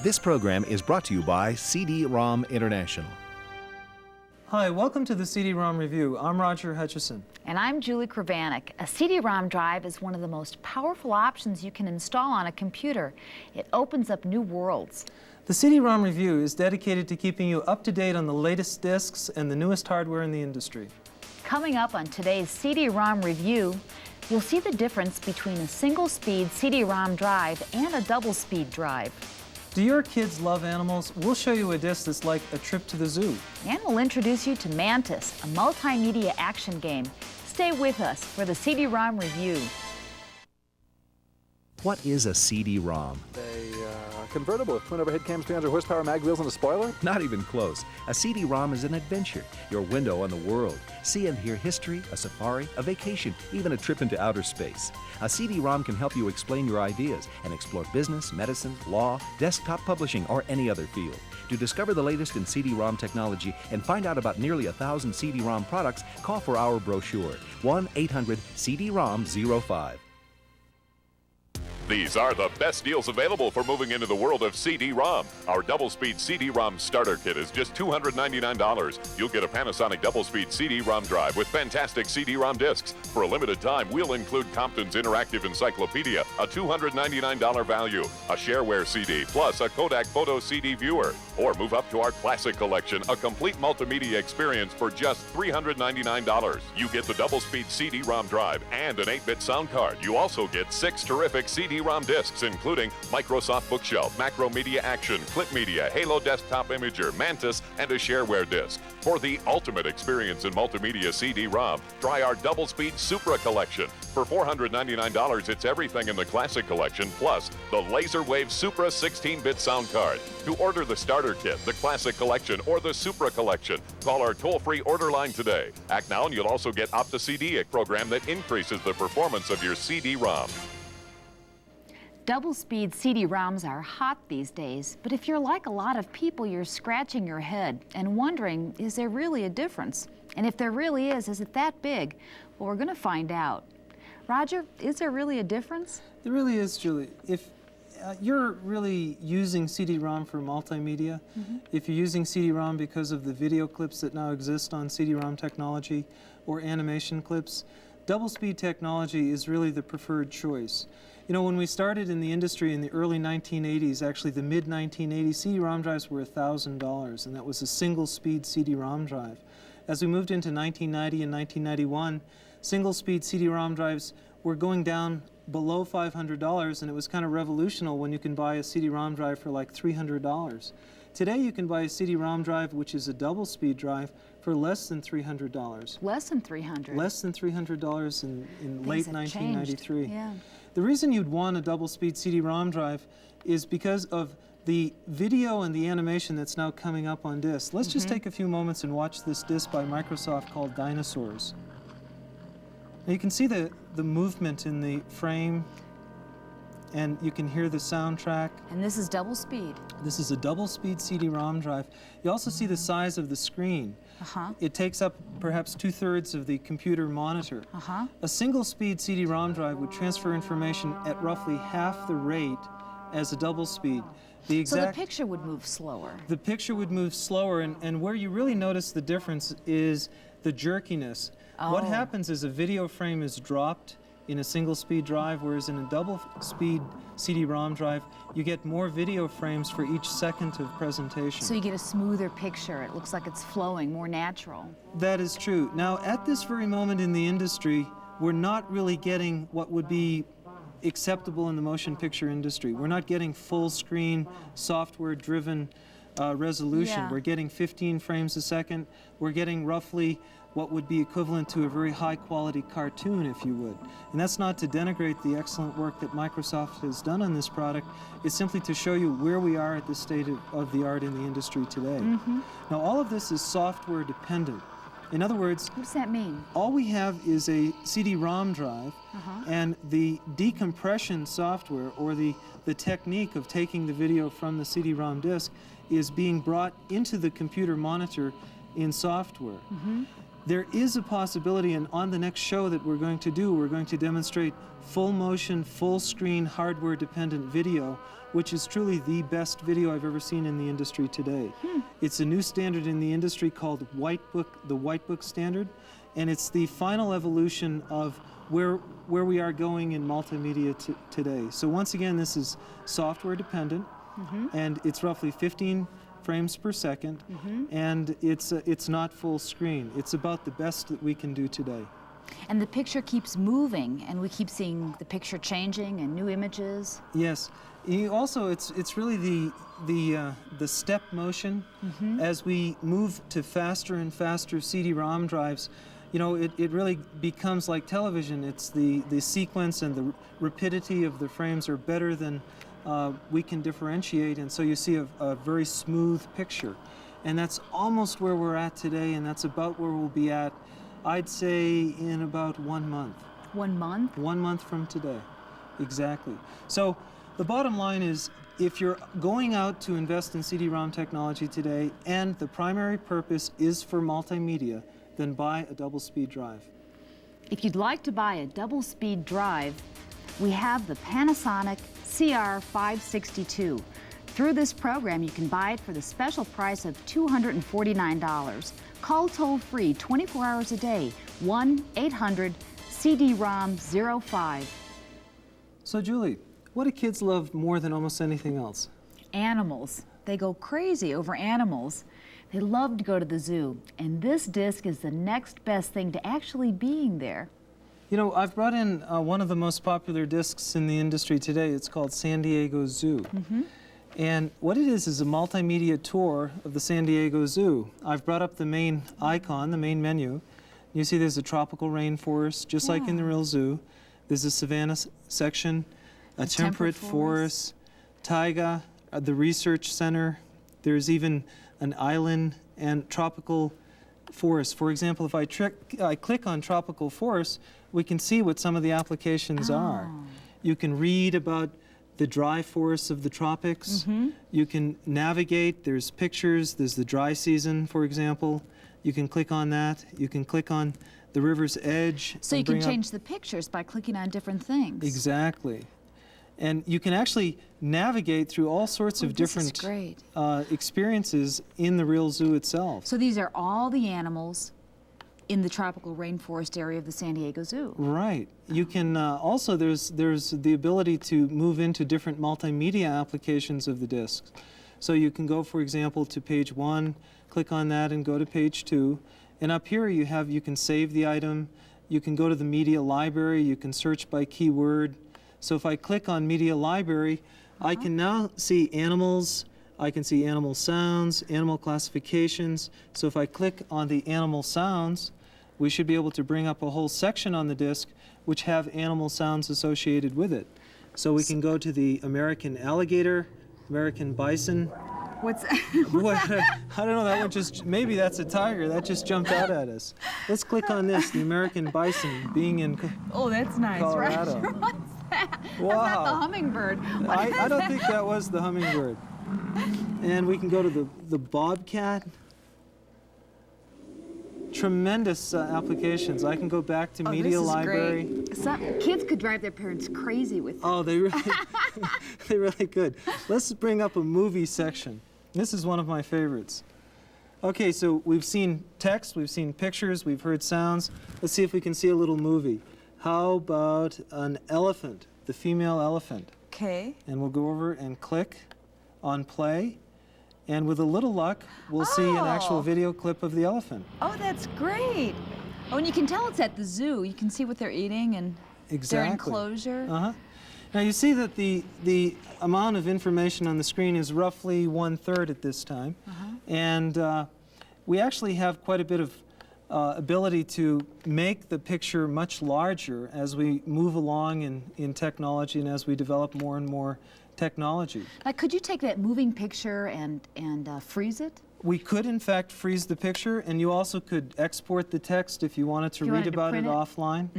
This program is brought to you by CD ROM International. Hi, welcome to the CD ROM Review. I'm Roger Hutchison. And I'm Julie Kravanek. A CD ROM drive is one of the most powerful options you can install on a computer. It opens up new worlds. The CD ROM Review is dedicated to keeping you up to date on the latest discs and the newest hardware in the industry. Coming up on today's CD ROM Review, you'll see the difference between a single-speed CD ROM drive and a double-speed drive. Do your kids love animals? We'll show you a disc that's like a trip to the zoo. And we'll introduce you to Mantis, a multimedia action game. Stay with us for the CD ROM Review. What is a CD ROM? A convertible with twin overhead cams, 300 horsepower, mag wheels, and a spoiler? Not even close. A CD ROM is an adventure, your window on the world. See and hear history, a safari, a vacation, even a trip into outer space. A CD ROM can help you explain your ideas and explore business, medicine, law, desktop publishing, or any other field. To discover the latest in CD ROM technology and find out about nearly 1,000 CD ROM products, call for our brochure, 1-800-CD-ROM-05. These are the best deals available for moving into the world of CD-ROM. Our double-speed CD-ROM starter kit is just $299. You'll get a Panasonic double-speed CD-ROM drive with fantastic CD-ROM discs. For a limited time, we'll include Compton's Interactive Encyclopedia, a $299 value, a shareware CD, plus a Kodak Photo CD viewer. Or move up to our Classic Collection, a complete multimedia experience for just $399. You get the double-speed CD-ROM drive and an 8-bit sound card. You also get 6 terrific CD-ROM discs, including Microsoft Bookshelf, Macromedia Action, Clip Media, Halo Desktop Imager, Mantis, and a shareware disc. For the ultimate experience in multimedia CD-ROM, try our double-speed Supra Collection. For $499, it's everything in the Classic Collection, plus the LaserWave Supra 16-bit sound card. To order the starter kit, the Classic Collection, or the Supra Collection, call our toll-free order line today. Act now and you'll also get Opta-CD, a program that increases the performance of your CD-ROM. Double-speed CD-ROMs are hot these days, but if you're like a lot of people, you're scratching your head and wondering, is there really a difference? And if there really is it that big? Well, we're going to find out. Roger, is there really a difference? There really is, Julie. If you're really using CD-ROM for multimedia, if you're using CD-ROM because of the video clips that now exist on CD-ROM technology or animation clips, double-speed technology is really the preferred choice. You know, when we started in the industry in the early 1980s, actually the mid-1980s, CD-ROM drives were $1,000, and that was a single-speed CD-ROM drive. As we moved into 1990 and 1991, single-speed CD-ROM drives were going down below $500, and it was kind of revolutionary when you can buy a CD-ROM drive for like $300. Today you can buy a CD-ROM drive, which is a double-speed drive, for less than $300. Less than $300? Less than $300 in late 1993. Yeah. The reason you'd want a double-speed CD-ROM drive is because of the video and the animation that's now coming up on disc. Let's just take a few moments and watch this disc by Microsoft called Dinosaurs. Now you can see the movement in the frame, and you can hear the soundtrack. And this is double speed. This is a double-speed CD-ROM drive. You also see the size of the screen. It takes up perhaps 2/3 of the computer monitor. A single-speed CD-ROM drive would transfer information at roughly half the rate as a double-speed. So the picture would move slower. The picture would move slower, and where you really notice the difference is the jerkiness. What happens is a video frame is dropped in a single-speed drive, whereas in a double-speed CD-ROM drive, you get more video frames for each second of presentation. So you get a smoother picture. It looks like it's flowing, more natural. That is true. Now, at this very moment in the industry, we're not really getting what would be acceptable in the motion picture industry. We're not getting full-screen, software-driven resolution. We're getting 15 frames a second. We're getting roughly what would be equivalent to a very high-quality cartoon, if you would. And that's not to denigrate the excellent work that Microsoft has done on this product. It's simply to show you where we are at this state of the art in the industry today. Now, all of this is software dependent. In other words, what does that mean? All we have is a CD-ROM drive, and the decompression software, or the technique of taking the video from the CD-ROM disc, is being brought into the computer monitor in software. There is a possibility, and on the next show that we're going to do, we're going to demonstrate full motion, full screen, hardware dependent video, which is truly the best video I've ever seen in the industry today. It's a new standard in the industry called the White Book standard, and it's the final evolution of where we are going in multimedia today. So once again, this is software dependent, and it's roughly 15 frames per second, and it's not full screen. It's about the best that we can do today. And the picture keeps moving, and we keep seeing the picture changing and new images. Yes. Also, it's really the step motion as we move to faster and faster CD-ROM drives. You know, it really becomes like television. It's the sequence and the rapidity of the frames are better than we can differentiate, and so you see a very smooth picture. And that's almost where we're at today, and that's about where we'll be at, I'd say, in about 1 month. 1 month? 1 month from today, exactly. So the bottom line is, if you're going out to invest in CD-ROM technology today, and the primary purpose is for multimedia, then buy a double-speed drive. If you'd like to buy a double-speed drive, we have the Panasonic CR562. Through this program, you can buy it for the special price of $249. Call toll-free 24 hours a day, 1-800-CD-ROM-05. So Julie, what do kids love more than almost anything else? Animals. They go crazy over animals. They love to go to the zoo, and this disc is the next best thing to actually being there. You know, I've brought in one of the most popular discs in the industry today. It's called San Diego Zoo. And what it is a multimedia tour of the San Diego Zoo. I've brought up the main icon, the main menu. You see there's a tropical rainforest, just like in the real zoo. There's a savanna section, a temperate forest, taiga, the research center. There's even an island and tropical forest. For example, if I click on tropical forest, we can see what some of the applications are. You can read about the dry forests of the tropics. You can navigate. There's pictures. There's the dry season, for example. You can click on that. You can click on the river's edge. So you can change the pictures by clicking on different things. Exactly. And you can actually navigate through all sorts of different experiences in the real zoo itself. So these are all the animals in the tropical rainforest area of the San Diego Zoo. Right. You can also, there's the ability to move into different multimedia applications of the discs. So you can go, for example, to page 1, click on that and go to page 2. And up here you can save the item. You can go to the media library. You can search by keyword. So if I click on media library, I can now see animals. I can see animal sounds, animal classifications. So if I click on the animal sounds, we should be able to bring up a whole section on the disc which have animal sounds associated with it. So we can go to the American alligator, American bison. What's Boy, I don't know, that one just, maybe that's a tiger, that just jumped out at us. Let's click on this, the American bison being in that's nice, Colorado. right? What's that? Wow. That's not the hummingbird. I don't think that was the hummingbird. And we can go to the bobcat. Tremendous applications. I can go back to media library. Great. Some kids could drive their parents crazy with this. Oh, they really, they really could. Let's bring up a movie section. This is one of my favorites. Okay, so we've seen text, we've seen pictures, we've heard sounds. Let's see if we can see a little movie. How about an elephant, the female elephant? Okay. And we'll go over and click on play. And with a little luck, we'll see an actual video clip of the elephant. Oh, that's great. Oh, and you can tell it's at the zoo. You can see what they're eating and their enclosure. Now you see that the amount of information on the screen is roughly 1/3 at this time. And we actually have quite a bit of ability to make the picture much larger as we move along in technology and as we develop more and more technology. Like, could you take that moving picture and freeze it? We could, in fact, freeze the picture, and you also could export the text if you wanted to read about it offline.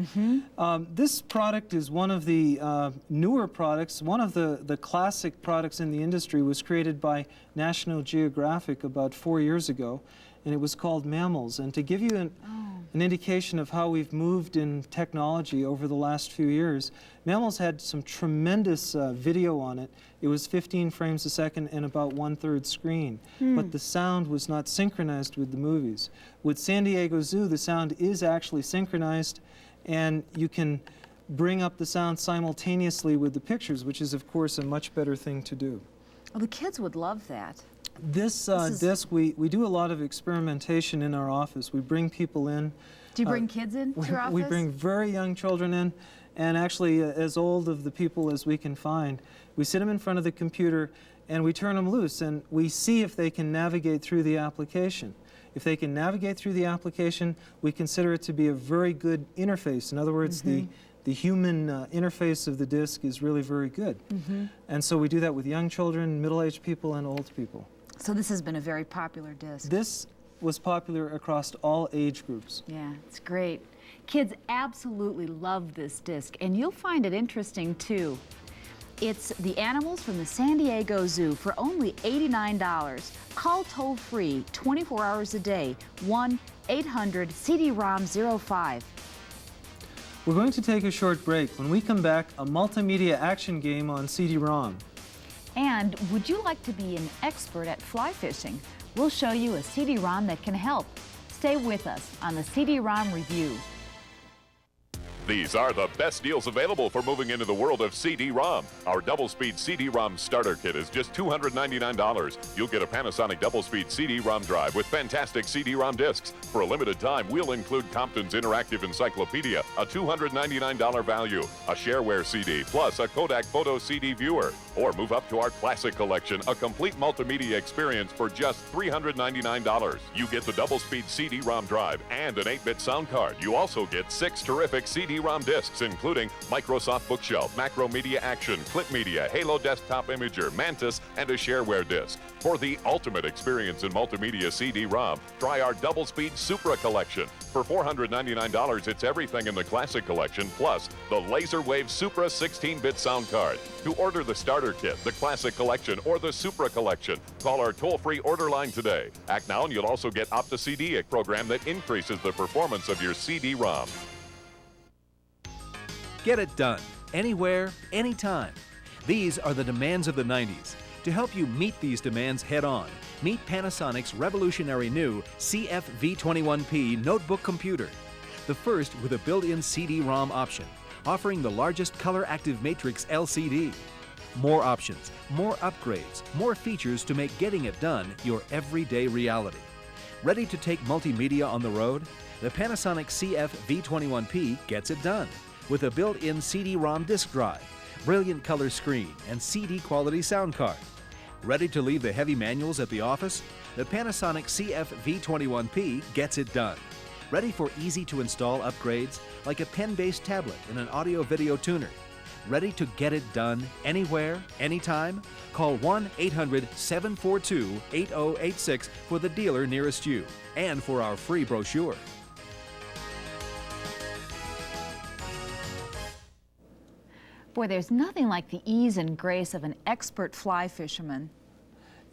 This product is one of the newer products. One of the classic products in the industry was created by National Geographic about 4 years ago, and it was called Mammals. And to give you an indication of how we've moved in technology over the last few years, Mammals had some tremendous video on it. It was 15 frames a second and about 1/3 screen, but the sound was not synchronized with the movies. With San Diego Zoo, the sound is actually synchronized, and you can bring up the sound simultaneously with the pictures, which is, of course, a much better thing to do. Well, the kids would love that. This disc, we do a lot of experimentation in our office. We bring people in. Do you bring kids in to your office? We bring very young children in, and actually as old of the people as we can find. We sit them in front of the computer, and we turn them loose, and we see if they can navigate through the application. If they can navigate through the application, we consider it to be a very good interface. In other words, the human interface of the disc is really very good. And so we do that with young children, middle-aged people, and old people. So this has been a very popular disc. This was popular across all age groups. Yeah, it's great. Kids absolutely love this disc, and you'll find it interesting too. It's the animals from the San Diego Zoo for only $89. Call toll-free 24 hours a day, 1-800-CD-ROM-05. We're going to take a short break. When we come back, a multimedia action game on CD-ROM. And would you like to be an expert at fly fishing? We'll show you a CD-ROM that can help. Stay with us on the CD-ROM Review. These are the best deals available for moving into the world of CD-ROM. Our double-speed CD-ROM starter kit is just $299. You'll get a Panasonic double-speed CD-ROM drive with fantastic CD-ROM discs. For a limited time, we'll include Compton's Interactive Encyclopedia, a $299 value, a shareware CD, plus a Kodak Photo CD viewer. Or move up to our Classic Collection, a complete multimedia experience for just $399. You get the double-speed CD-ROM drive and an 8-bit sound card. You also get 6 terrific CD-ROM discs, including Microsoft Bookshelf, Macromedia Action, Clip Media, Halo Desktop Imager, Mantis, and a shareware disc. For the ultimate experience in multimedia CD-ROM, try our double-speed Supra Collection. For $499, it's everything in the Classic Collection, plus the LaserWave Supra 16-bit sound card. To order the starter kit, the Classic Collection, or the Supra Collection, call our toll-free order line today. Act now and you'll also get Opta-CD, a program that increases the performance of your CD-ROM. Get it done, anywhere, anytime. These are the demands of the 90s. To help you meet these demands head-on, meet Panasonic's revolutionary new CF-V21P notebook computer. The first with a built-in CD-ROM option, offering the largest color-active matrix LCD. More options, more upgrades, more features to make getting it done your everyday reality. Ready to take multimedia on the road? The Panasonic CF-V21P gets it done with a built-in CD-ROM disk drive, brilliant color screen, and CD-quality sound card. Ready to leave the heavy manuals at the office? The Panasonic CF-V21P gets it done. Ready for easy-to-install upgrades like a pen-based tablet and an audio-video tuner? Ready to get it done anywhere, anytime? Call 1-800-742-8086 for the dealer nearest you and for our free brochure. Boy, there's nothing like the ease and grace of an expert fly fisherman.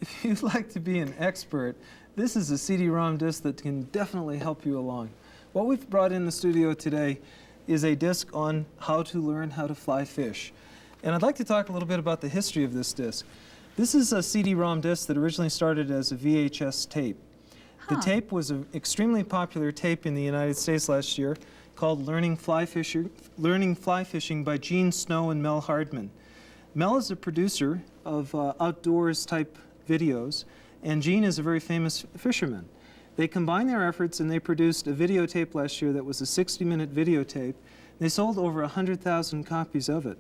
If you'd like to be an expert, this is a CD-ROM disc that can definitely help you along. What we've brought in the studio today is a disc on how to learn how to fly fish. And I'd like to talk a little bit about the history of this disc. This is a CD-ROM disc that originally started as a VHS tape. The tape was an extremely popular tape in the United States last year called Learning Fly Fishing by Gene Snow and Mel Hardman. Mel is a producer of outdoors type videos, and Gene is a very famous fisherman. They combined their efforts and they produced a videotape last year that was a 60-minute videotape. They sold over 100,000 copies of it.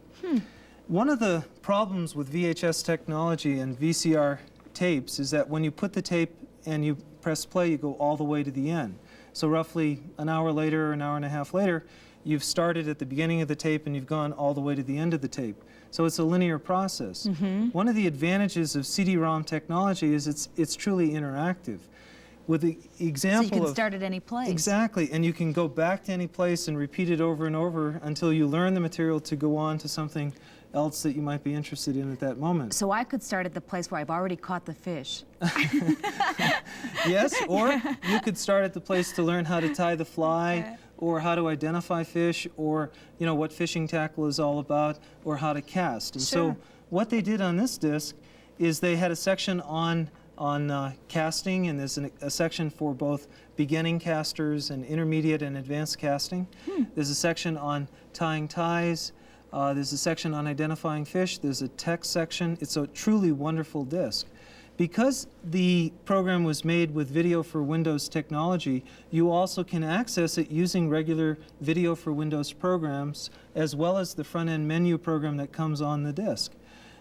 One of the problems with VHS technology and VCR tapes is that when you put the tape and you press play, you go all the way to the end. So roughly an hour later, an hour and a half later, you've started at the beginning of the tape and you've gone all the way to the end of the tape. So it's a linear process. One of the advantages of CD-ROM technology is it's truly interactive. With the example so you can start at any place. Exactly, and you can go back to any place and repeat it over and over until you learn the material to go on to something else that you might be interested in at that moment. So I could start at the place where I've already caught the fish. Yes, or you could start at the place to learn how to tie the fly, or how to identify fish, or what fishing tackle is all about, or how to cast. And so what they did on this disc is they had a section on casting, and there's a section for both beginning casters and intermediate and advanced casting. There's a section on tying ties. There's a section on identifying fish. There's a text section. It's a truly wonderful disc. Because the program was made with Video for Windows technology, you also can access it using regular Video for Windows programs, as well as the front-end menu program that comes on the disc.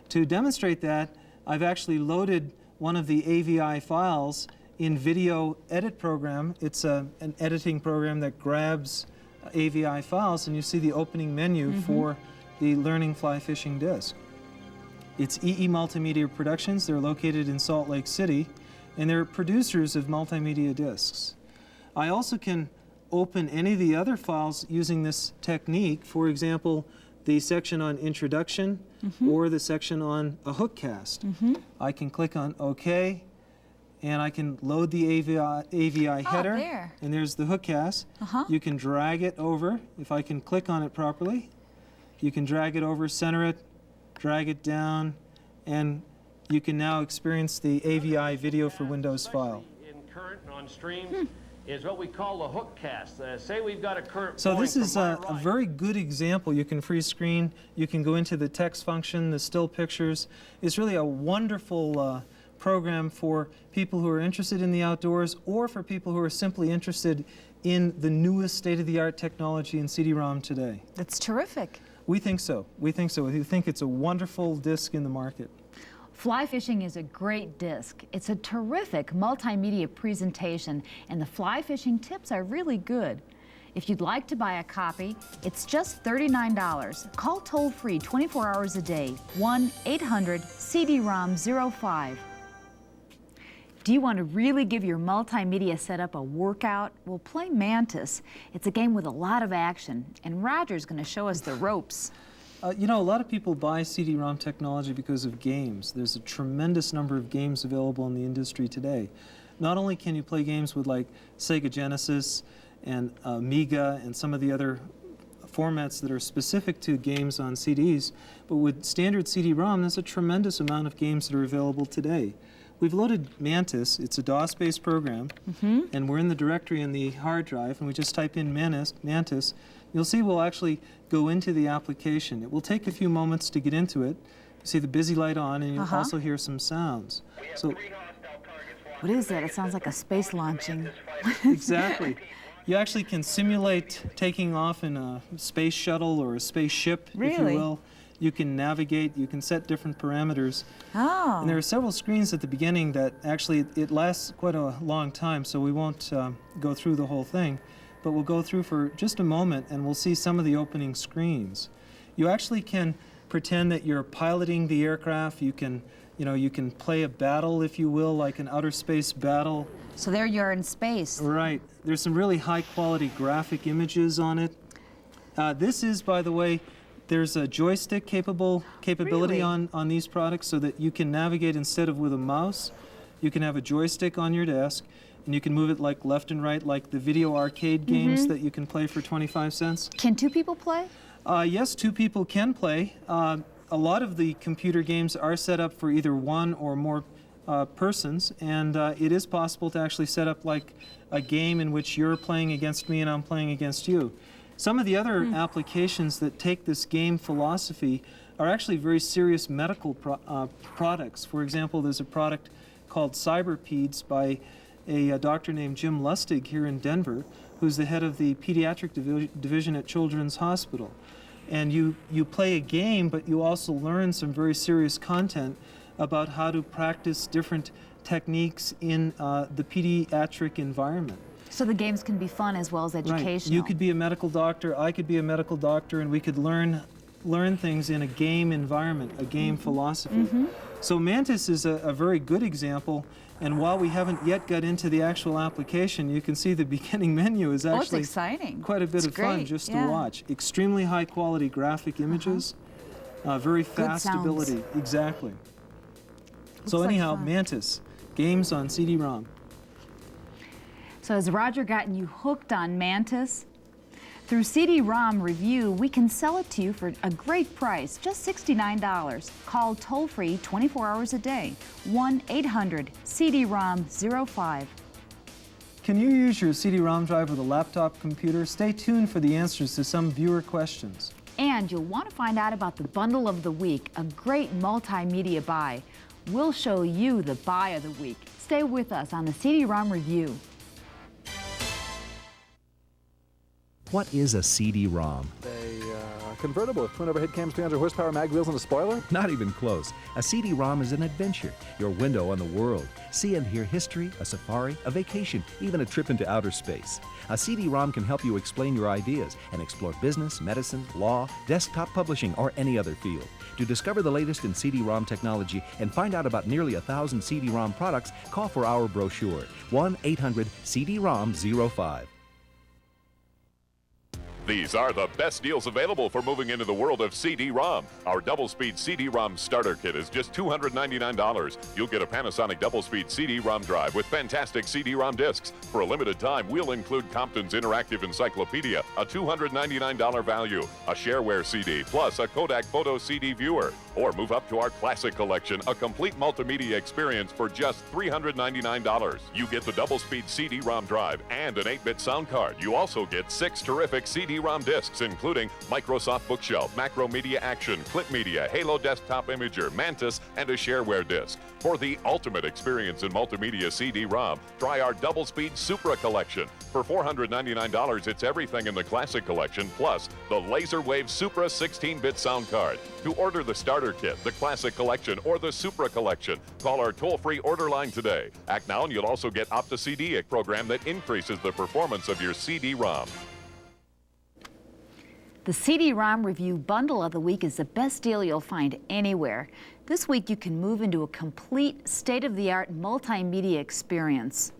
To demonstrate that, I've actually loaded one of the AVI files in Video Edit program. It's an editing program that grabs AVI files, and you see the opening menu for the Learning Fly Fishing disc. It's EE Multimedia Productions. They're located in Salt Lake City, and they're producers of multimedia discs. I also can open any of the other files using this technique. For example, the section on introduction or the section on a hook cast. I can click on OK, and I can load the AVI header. There. And there's the hook cast. You can drag it over. If I can click on it properly, you can drag it over, center it, drag it down, and you can now experience the AVI Video for Windows file. In current and on streams is what we call the hook cast. Say we've got a current. So this is a very good example. You can freeze screen, you can go into the text function, the still pictures. It's really a wonderful program for people who are interested in the outdoors, or for people who are simply interested in the newest state-of-the-art technology in CD-ROM today. That's terrific. We think so. We think so. We think it's a wonderful disc in the market. Fly fishing is a great disc. It's a terrific multimedia presentation, and the fly fishing tips are really good. If you'd like to buy a copy, it's just $39. Call toll-free 24 hours a day, 1-800-CD-ROM-05. Do you want to really give your multimedia setup a workout? Well, play Mantis. It's a game with a lot of action, and Roger's going to show us the ropes. A lot of people buy CD-ROM technology because of games. There's a tremendous number of games available in the industry today. Not only can you play games with like Sega Genesis and Amiga and some of the other formats that are specific to games on CDs, but with standard CD-ROM, there's a tremendous amount of games that are available today. We've loaded Mantis. It's a DOS-based program, and we're in the directory in the hard drive, and we just type in Mantis. You'll see we'll actually go into the application. It will take a few moments to get into it. You see the busy light on, and you'll also hear some sounds. So, what is that? It sounds like a space launching. Exactly. You actually can simulate taking off in a space shuttle or a spaceship, if you will. You can navigate, you can set different parameters. Oh. And there are several screens at the beginning that actually, it lasts quite a long time, so we won't go through the whole thing. But we'll go through for just a moment, and we'll see some of the opening screens. You actually can pretend that you're piloting the aircraft. You can play a battle, if you will, like an outer space battle. So there you're in space. Right. There's some really high-quality graphic images on it. This is, by the way, there's a joystick capability on these products, so that you can navigate instead of with a mouse. You can have a joystick on your desk, and you can move it like left and right, like the video arcade games that you can play for 25 cents. Can two people play? Yes, two people can play. A lot of the computer games are set up for either one or more persons, and it is possible to actually set up like a game in which you're playing against me and I'm playing against you. Some of the other applications that take this game philosophy are actually very serious medical products. For example, there's a product called Cyberpeds by a doctor named Jim Lustig here in Denver, who's the head of the pediatric division at Children's Hospital. And you play a game, but you also learn some very serious content about how to practice different techniques in the pediatric environment. So the games can be fun as well as educational. Right. You could be a medical doctor, I could be a medical doctor, and we could learn things in a game environment, a game philosophy. So Mantis is a very good example, and while we haven't yet got into the actual application, you can see the beginning menu is actually it's exciting. quite a bit of fun just to watch. Extremely high quality graphic images. very fast sounds. ability. Exactly. So like anyhow, fun. Mantis, games on CD-ROM. So has Roger gotten you hooked on Mantis? Through CD-ROM Review, we can sell it to you for a great price, just $69. Call toll-free 24 hours a day, 1-800-CD-ROM-05. Can you use your CD-ROM drive with a laptop computer? Stay tuned for the answers to some viewer questions. And you'll want to find out about the Bundle of the Week, a great multimedia buy. We'll show you the buy of the week. Stay with us on the CD-ROM Review. What is a CD-ROM? A convertible with twin overhead cams, 300 horsepower, mag wheels, and a spoiler? Not even close. A CD-ROM is an adventure, your window on the world. See and hear history, a safari, a vacation, even a trip into outer space. A CD-ROM can help you explain your ideas and explore business, medicine, law, desktop publishing, or any other field. To discover the latest in CD-ROM technology and find out about nearly 1,000 CD-ROM products, call for our brochure, 1-800-CD-ROM-05. These are the best deals available for moving into the world of CD-ROM. Our double-speed CD-ROM starter kit is just $299. You'll get a Panasonic double-speed CD-ROM drive with fantastic CD-ROM discs. For a limited time, we'll include Compton's Interactive Encyclopedia, a $299 value, a shareware CD, plus a Kodak Photo CD viewer. Or move up to our Classic Collection, a complete multimedia experience for just $399. You get the double-speed CD-ROM drive and an 8-bit sound card. You also get 6 terrific CD-ROM discs, including Microsoft Bookshelf, Macromedia Action, Clip Media, Halo Desktop Imager, Mantis, and a shareware disc. For the ultimate experience in multimedia CD-ROM, try our double-speed Supra Collection. For $499, it's everything in the Classic Collection, plus the LaserWave Supra 16-bit sound card. To order the starter kit, the Classic Collection, or the Supra Collection, call our toll-free order line today. Act now and you'll also get Opta-CD, a program that increases the performance of your CD-ROM. The CD-ROM Review Bundle of the Week is the best deal you'll find anywhere. This week you can move into a complete state-of-the-art multimedia experience.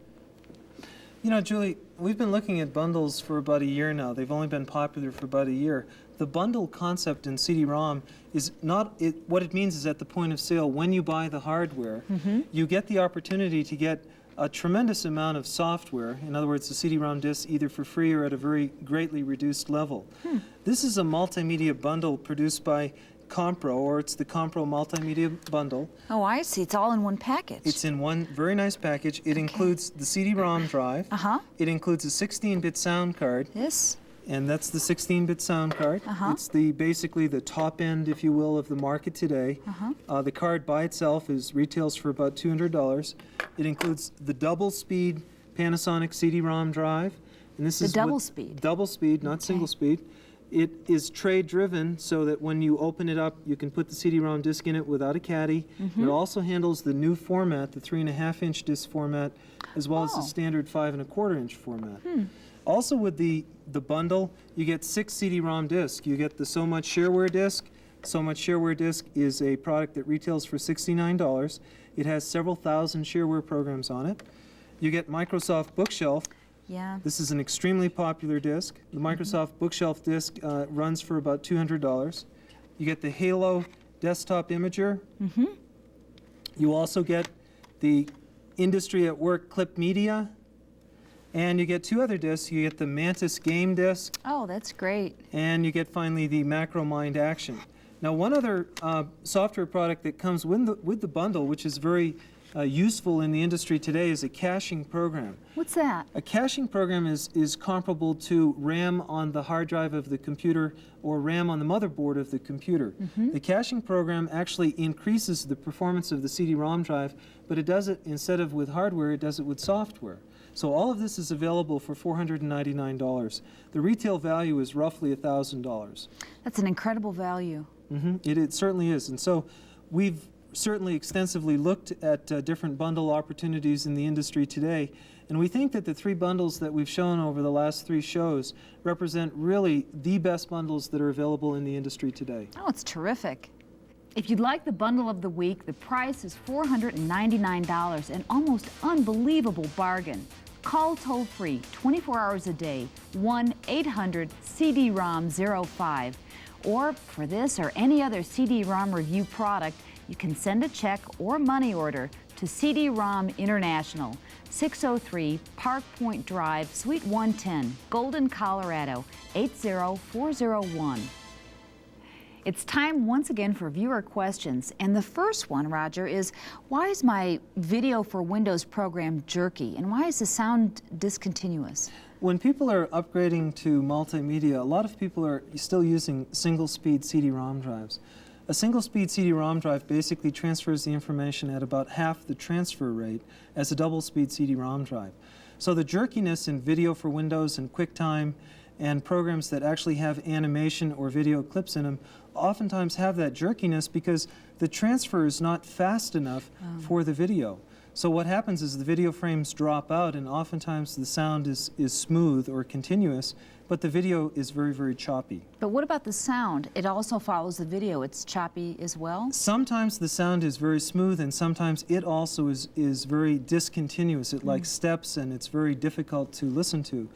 You know, Julie, we've been looking at bundles for about a year now. They've only been popular for about a year. The bundle concept in CD-ROM is not, what it means is at the point of sale, when you buy the hardware, you get the opportunity to get a tremendous amount of software, in other words, the CD-ROM disc, either for free or at a very greatly reduced level. This is a multimedia bundle produced by Compro, or it's the Compro Multimedia Bundle. Oh, I see. It's all in one package. It's in one very nice package. It includes the CD-ROM drive. It includes a 16-bit sound card. Yes. And that's the 16-bit sound card. It's basically the top end, if you will, of the market today. The card by itself retails for about $200. It includes the double-speed Panasonic CD-ROM drive. And this is double speed. Double speed, not single speed. It is tray-driven, so that when you open it up, you can put the CD-ROM disc in it without a caddy. It also handles the new format, the 3.5-inch disc format, as well as the standard 5.25-inch format. Also with the bundle, you get 6 CD-ROM discs. You get the So Much Shareware disc. So Much Shareware disc is a product that retails for $69. It has several thousand shareware programs on it. You get Microsoft Bookshelf. Yeah. This is an extremely popular disc. The Microsoft Bookshelf disc runs for about $200. You get the Halo Desktop Imager. You also get the Industry at Work Clip Media. And you get 2 other discs. You get the Mantis Game disc. Oh, that's great. And you get finally the MacroMind Action. Now, one other software product that comes with the bundle, which is very useful in the industry today, is a caching program. What's that? A caching program is comparable to RAM on the hard drive of the computer or RAM on the motherboard of the computer. The caching program actually increases the performance of the CD-ROM drive, but it does it, instead of with hardware, it does it with software. So all of this is available for $499. The retail value is roughly $1,000. That's an incredible value. It certainly is. And so we've certainly extensively looked at different bundle opportunities in the industry today, and we think that the 3 bundles that we've shown over the last 3 shows represent really the best bundles that are available in the industry today. Oh, it's terrific. If you'd like the Bundle of the Week, the price is $499, an almost unbelievable bargain. Call toll-free 24 hours a day, 1-800-CD-ROM-05. Or for this or any other CD-ROM review product, you can send a check or money order to CD ROM International, 603 Park Point Drive, Suite 110, Golden, Colorado, 80401. It's time once again for viewer questions, and the first one, Roger, is why is my video for Windows program jerky, and why is the sound discontinuous? When people are upgrading to multimedia, a lot of people are still using single-speed CD-ROM drives. A single-speed CD-ROM drive basically transfers the information at about half the transfer rate as a double-speed CD-ROM drive. So the jerkiness in video for Windows and QuickTime and programs that actually have animation or video clips in them oftentimes have that jerkiness because the transfer is not fast enough for the video. So what happens is the video frames drop out, and oftentimes the sound is smooth or continuous, but the video is very, very choppy. But what about the sound? It also follows the video. It's choppy as well? Sometimes the sound is very smooth, and sometimes it also is very discontinuous. It like steps, and it's very difficult to listen to.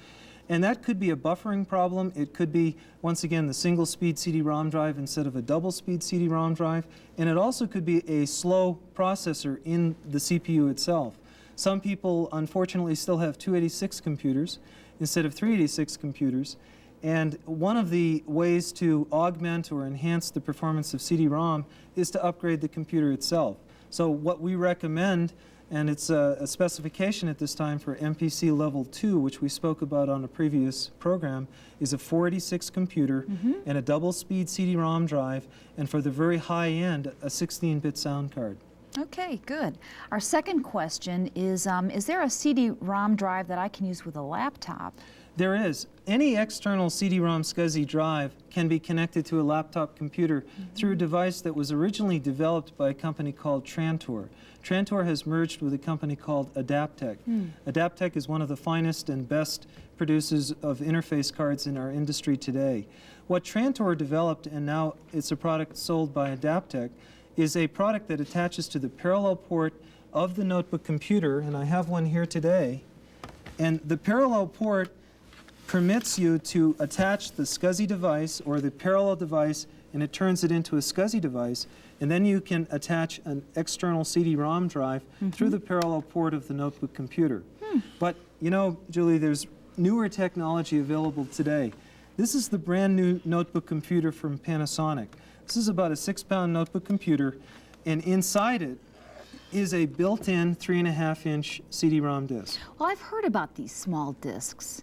And that could be a buffering problem. It could be, once again, the single-speed CD-ROM drive instead of a double-speed CD-ROM drive. And it also could be a slow processor in the CPU itself. Some people, unfortunately, still have 286 computers instead of 386 computers. And one of the ways to augment or enhance the performance of CD-ROM is to upgrade the computer itself. So what we recommend, and it's a specification at this time for MPC Level 2, which we spoke about on a previous program, is a 486 computer and a double-speed CD-ROM drive, and for the very high end, a 16-bit sound card. Okay, good. Our second question is there a CD-ROM drive that I can use with a laptop? There is. Any external CD-ROM SCSI drive can be connected to a laptop computer through a device that was originally developed by a company called Trantor. Trantor has merged with a company called Adaptec. Adaptec is one of the finest and best producers of interface cards in our industry today. What Trantor developed, and now it's a product sold by Adaptec, is a product that attaches to the parallel port of the notebook computer, and I have one here today. And the parallel port permits you to attach the SCSI device or the parallel device, and it turns it into a SCSI device, and then you can attach an external CD-ROM drive through the parallel port of the notebook computer. But you know, Julie, there's newer technology available today. This is the brand new notebook computer from Panasonic. This is about a 6-pound notebook computer, and inside it is a built-in 3.5-inch CD-ROM disc. Well, I've heard about these small discs.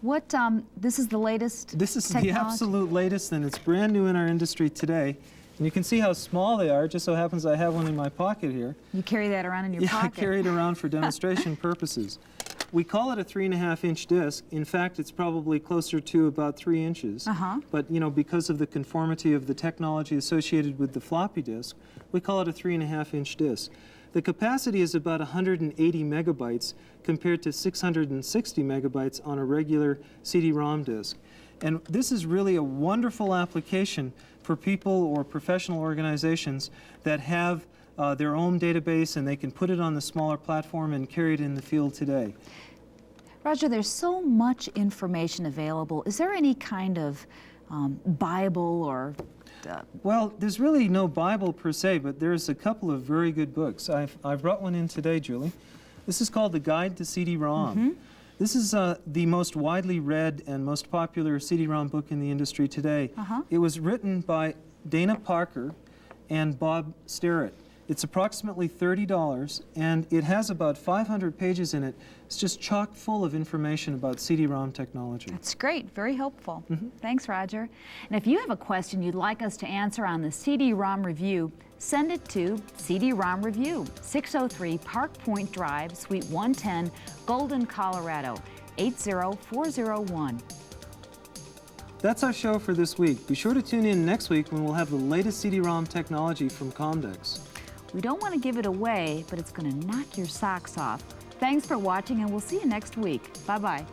What, this is the latest This is technology? the absolute latest, and it's brand new in our industry today. And you can see how small they are. It just so happens I have one in my pocket here. You carry that around in your Yeah, pocket? I carry it around for demonstration purposes. We call it a 3.5-inch disc. In fact, it's probably closer to about 3 inches. But you know, because of the conformity of the technology associated with the floppy disk, we call it a 3.5-inch disc. The capacity is about 180 megabytes compared to 660 megabytes on a regular CD-ROM disc. And this is really a wonderful application for people or professional organizations that have their own database, and they can put it on the smaller platform and carry it in the field today. Roger, there's so much information available. Is there any kind of Bible or Well, there's really no Bible per se, but there's a couple of very good books. I've brought one in today, Julie. This is called The Guide to CD-ROM. This is the most widely read and most popular CD-ROM book in the industry today. It was written by Dana Parker and Bob Sterrett. It's approximately $30, and it has about 500 pages in it. It's just chock full of information about CD-ROM technology. That's great, very helpful. Thanks, Roger. And if you have a question you'd like us to answer on the CD-ROM Review, send it to CD-ROM Review, 603 Park Point Drive, Suite 110, Golden, Colorado, 80401. That's our show for this week. Be sure to tune in next week when we'll have the latest CD-ROM technology from Comdex. We don't want to give it away, but it's going to knock your socks off. Thanks for watching, and we'll see you next week. Bye-bye.